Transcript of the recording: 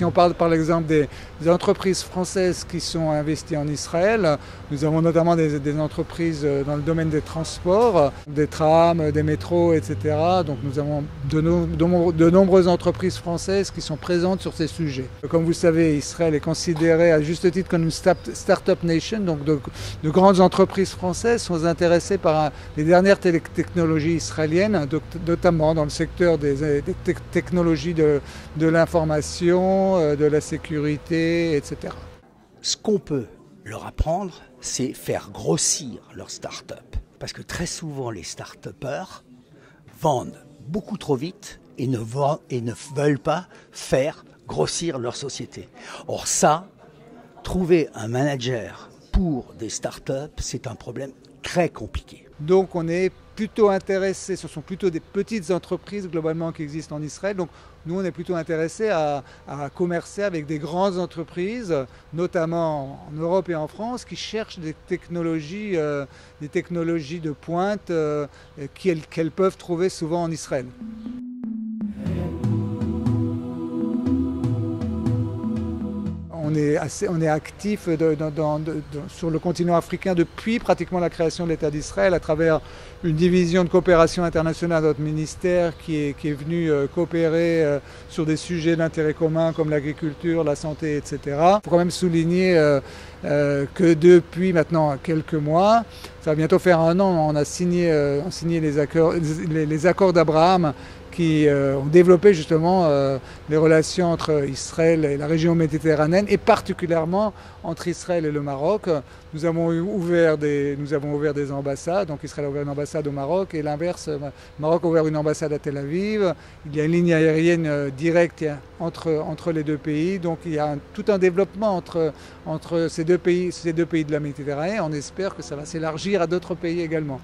Si on parle par exemple des entreprises françaises qui sont investies en Israël, nous avons notamment des entreprises dans le domaine des transports, des trams, des métros, etc. Donc nous avons de nombreuses entreprises françaises qui sont présentes sur ces sujets. Comme vous savez, Israël est considéré à juste titre comme une start-up nation, donc de grandes entreprises françaises sont intéressées par les dernières technologies israéliennes, notamment dans le secteur des technologies de l'information, de la sécurité, etc. Ce qu'on peut leur apprendre, c'est faire grossir leur start-up. Parce que très souvent, les start-upers vendent beaucoup trop vite et ne veulent pas faire grossir leur société. Or ça, trouver un manager pour des start-up, c'est un problème très compliqué. Donc on est plutôt intéressé, ce sont plutôt des petites entreprises globalement qui existent en Israël. Donc nous on est plutôt intéressé à commercer avec des grandes entreprises, notamment en Europe et en France, qui cherchent des technologies de pointe qu'elles peuvent trouver souvent en Israël. On est actif sur le continent africain depuis pratiquement la création de l'État d'Israël à travers une division de coopération internationale de notre ministère qui est venue coopérer sur des sujets d'intérêt commun comme l'agriculture, la santé, etc. Il faut quand même souligner que depuis maintenant quelques mois, ça va bientôt faire un an, on a signé les accords d'Abraham qui ont développé justement les relations entre Israël et la région méditerranéenne et particulièrement entre Israël et le Maroc. Nous avons ouvert des ambassades, donc Israël a ouvert une ambassade au Maroc et l'inverse, le Maroc a ouvert une ambassade à Tel Aviv. Il y a une ligne aérienne directe entre les deux pays, donc il y a tout un développement entre ces deux pays de la Méditerranée. On espère que ça va s'élargir à d'autres pays également.